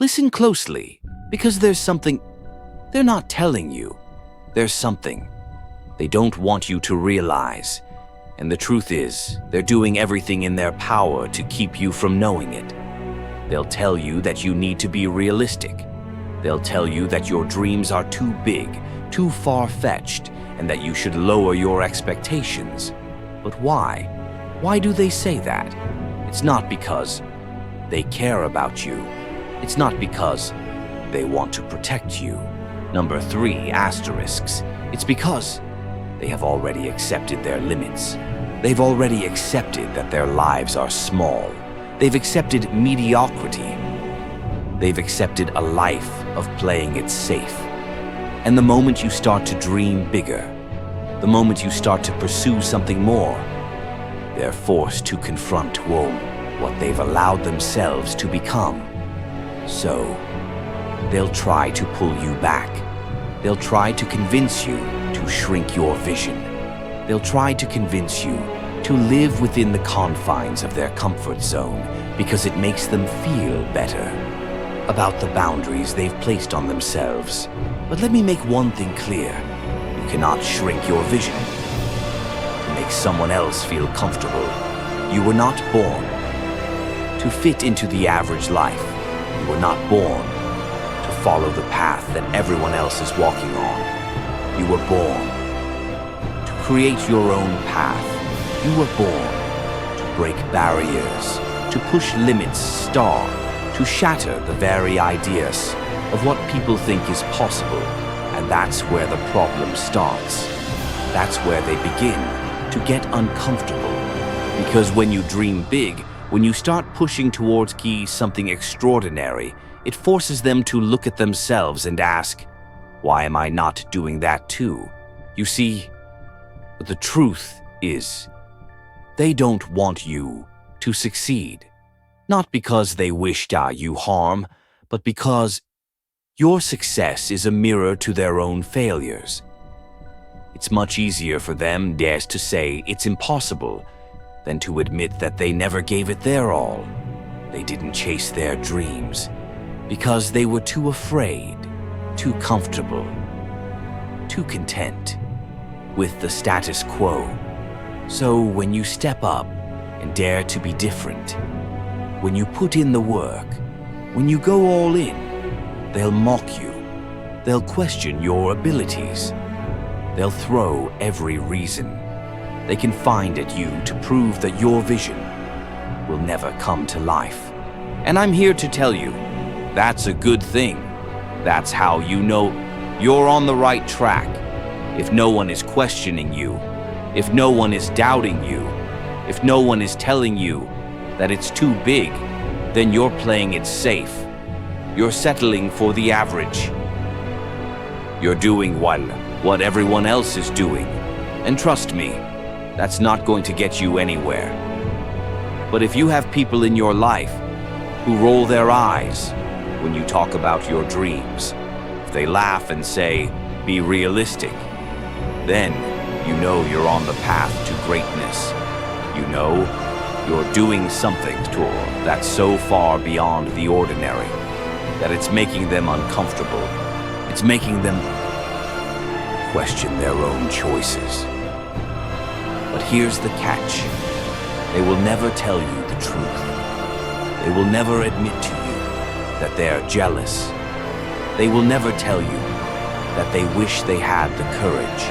Listen closely, because there's something they're not telling you. There's something they don't want you to realize. And the truth is, they're doing everything in their power to keep you from knowing it. They'll tell you that you need to be realistic. They'll tell you that your dreams are too big, too far-fetched, and that you should lower your expectations. But why? Why do they say that? It's not because they care about you. It's not because they want to protect you. Number 3, asterisks. It's because they have already accepted their limits. They've already accepted that their lives are small. They've accepted mediocrity. They've accepted a life of playing it safe. And the moment you start to dream bigger, the moment you start to pursue something more, they're forced to confront what they've allowed themselves to become. So, they'll try to pull you back. They'll try to convince you to shrink your vision. They'll try to convince you to live within the confines of their comfort zone because it makes them feel better about the boundaries they've placed on themselves. But let me make one thing clear. You cannot shrink your vision to make someone else feel comfortable. You were not born to fit into the average life. You were not born to follow the path that everyone else is walking on. You were born to create your own path. You were born to break barriers, to push limits, to shatter the very ideas of what people think is possible. And that's where the problem starts. That's where they begin to get uncomfortable. Because when you dream big, when you start pushing towards something extraordinary, it forces them to look at themselves and ask, why am I not doing that too? You see, the truth is, they don't want you to succeed. Not because they wish you harm, but because your success is a mirror to their own failures. It's much easier for them, to say it's impossible than to admit that they never gave it their all. They didn't chase their dreams because they were too afraid, too comfortable, too content with the status quo. So when you step up and dare to be different, when you put in the work, when you go all in, they'll mock you. They'll question your abilities. They'll throw every reason they can find at you to prove that your vision will never come to life. And I'm here to tell you, that's a good thing. That's how you know you're on the right track. If no one is questioning you, if no one is doubting you, if no one is telling you that it's too big, then you're playing it safe. You're settling for the average. You're doing what everyone else is doing. And trust me, that's not going to get you anywhere. But if you have people in your life who roll their eyes when you talk about your dreams, if they laugh and say, be realistic, then you know you're on the path to greatness. You know you're doing something that's so far beyond the ordinary that it's making them uncomfortable. It's making them question their own choices. But here's the catch. They will never tell you the truth. They will never admit to you that they're jealous. They will never tell you that they wish they had the courage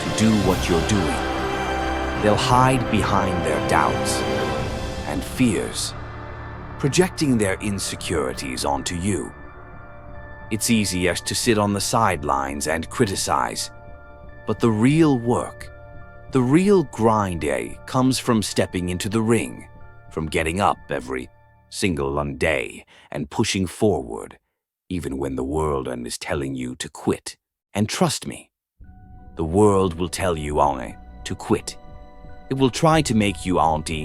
to do what you're doing. They'll hide behind their doubts and fears, projecting their insecurities onto you. It's easiest to sit on the sidelines and criticize, but the real work, the real grind comes from stepping into the ring, from getting up every single day and pushing forward, even when the world is telling you to quit. And trust me, the world will tell you to quit. It will try to make you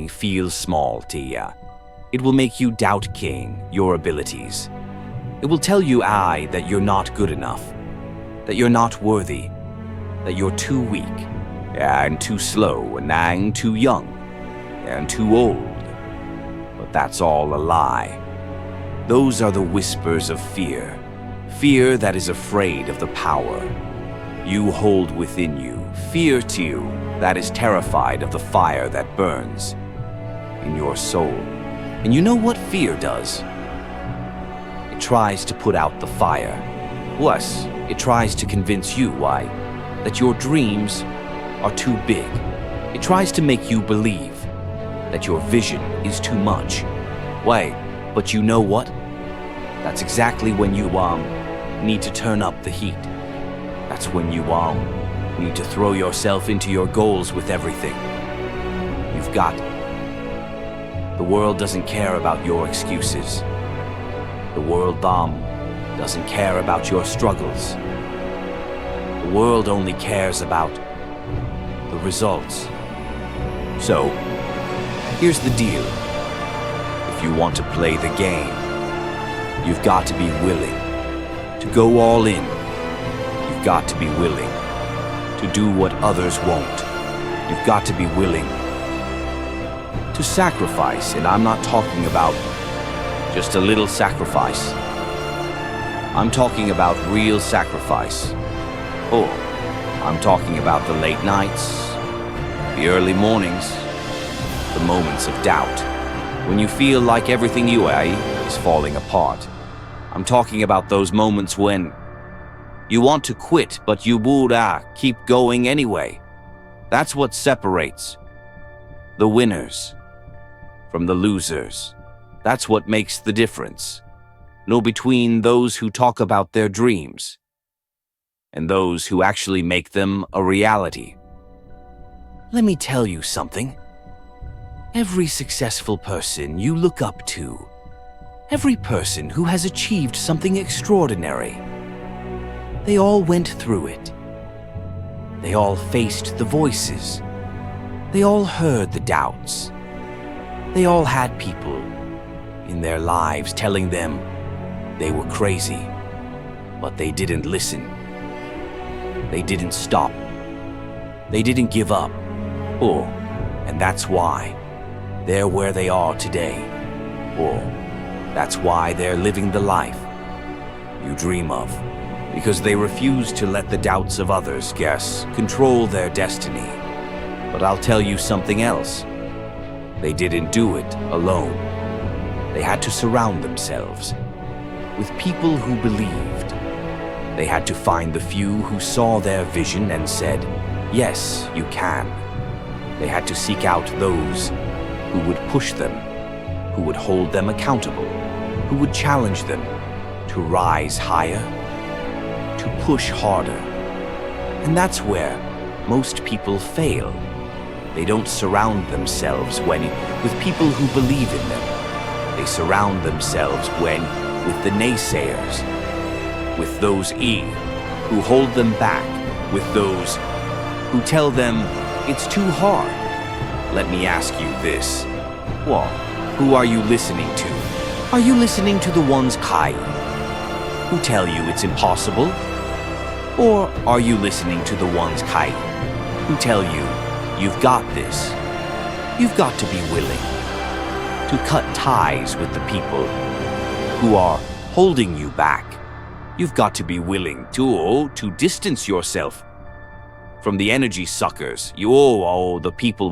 feel small. It will make you doubt your abilities. It will tell you that you're not good enough, that you're not worthy, that you're too weak, and too slow, and too young, and too old. But that's all a lie. Those are the whispers of fear. Fear that is afraid of the power you hold within you. Fear, too, that is terrified of the fire that burns in your soul. And you know what fear does? It tries to put out the fire. Plus, it tries to convince you that your dreams are too big. It tries to make you believe that your vision is too much. But you know what? That's exactly when you need to turn up the heat. That's when you need to throw yourself into your goals with everything you've got. The world doesn't care about your excuses. The world doesn't care about your struggles. The world only cares about the results. So, here's the deal. If you want to play the game, you've got to be willing to go all in. You've got to be willing to do what others won't. You've got to be willing to sacrifice, and I'm not talking about just a little sacrifice. I'm talking about real sacrifice. Oh, I'm talking about the late nights, the early mornings, the moments of doubt, when you feel like everything you are is falling apart. I'm talking about those moments when you want to quit, but you would keep going anyway. That's what separates the winners from the losers. That's what makes the difference. No, between those who talk about their dreams and those who actually make them a reality. Let me tell you something. Every successful person you look up to, every person who has achieved something extraordinary, they all went through it. They all faced the voices. They all heard the doubts. They all had people in their lives telling them they were crazy, but they didn't listen. They didn't stop. They didn't give up. Oh, and that's why they're where they are today. Oh, that's why they're living the life you dream of. Because they refuse to let the doubts of others control their destiny. But I'll tell you something else. They didn't do it alone. They had to surround themselves with people who believed. They had to find the few who saw their vision and said, "Yes, you can." They had to seek out those who would push them, who would hold them accountable, who would challenge them to rise higher, to push harder. And that's where most people fail. They don't surround themselves with people who believe in them. They surround themselves with the naysayers, with those who hold them back, with those who tell them it's too hard. Let me ask you this. Well, who are you listening to? Are you listening to the ones who tell you it's impossible? Or are you listening to the ones who tell you you've got this? You've got to be willing to cut ties with the people who are holding you back. You've got to be willing to distance yourself from the energy suckers, the people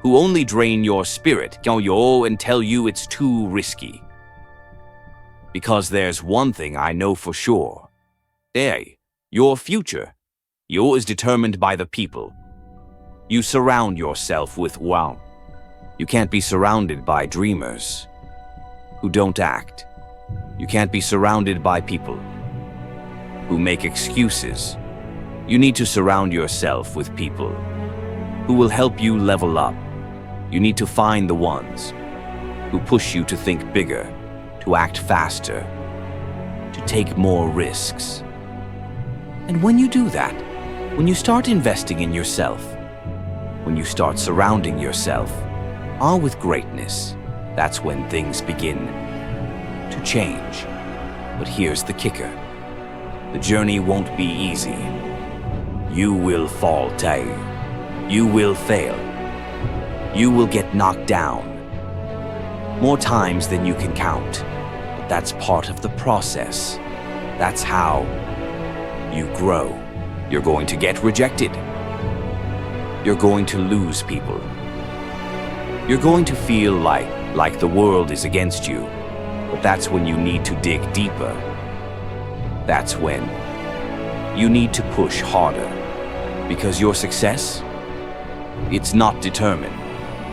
who only drain your spirit and tell you it's too risky. Because there's one thing I know for sure. Your future, is determined by the people you surround yourself with. You can't be surrounded by dreamers who don't act. You can't be surrounded by people who make excuses. You need to surround yourself with people who will help you level up. You need to find the ones who push you to think bigger, to act faster, to take more risks. And when you do that, when you start investing in yourself, when you start surrounding yourself with greatness, that's when things begin to change. But here's the kicker. The journey won't be easy. You will falter. You will fail. You will get knocked down more times than you can count. But That's part of the process. That's how you grow. You're going to get rejected. You're going to lose people. You're going to feel like the world is against you. But that's when you need to dig deeper. That's when you need to push harder. Because your success, it's not determined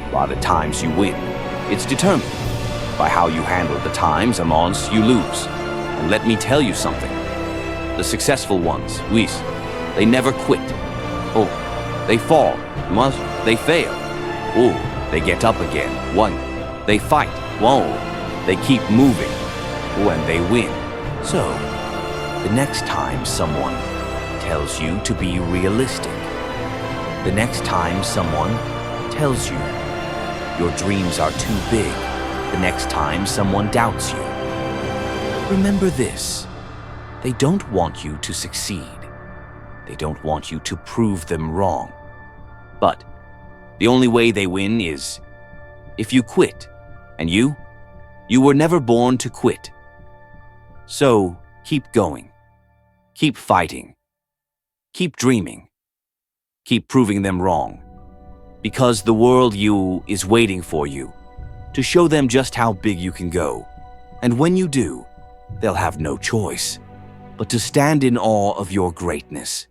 by the times you win. It's determined by how you handle the times and months you lose. And let me tell you something. The successful ones, Luis, they never quit. Oh, they fall. Once they fail. Oh, they get up again. One, they fight. Whoa, they keep moving. Oh, and they win. So, the next time someone tells you to be realistic, the next time someone tells you your dreams are too big, the next time someone doubts you, remember this. They don't want you to succeed. They don't want you to prove them wrong. But the only way they win is if you quit. And you were never born to quit. So keep going. Keep fighting. Keep dreaming. Keep proving them wrong. Because the world is waiting for you to show them just how big you can go. And when you do, they'll have no choice but to stand in awe of your greatness.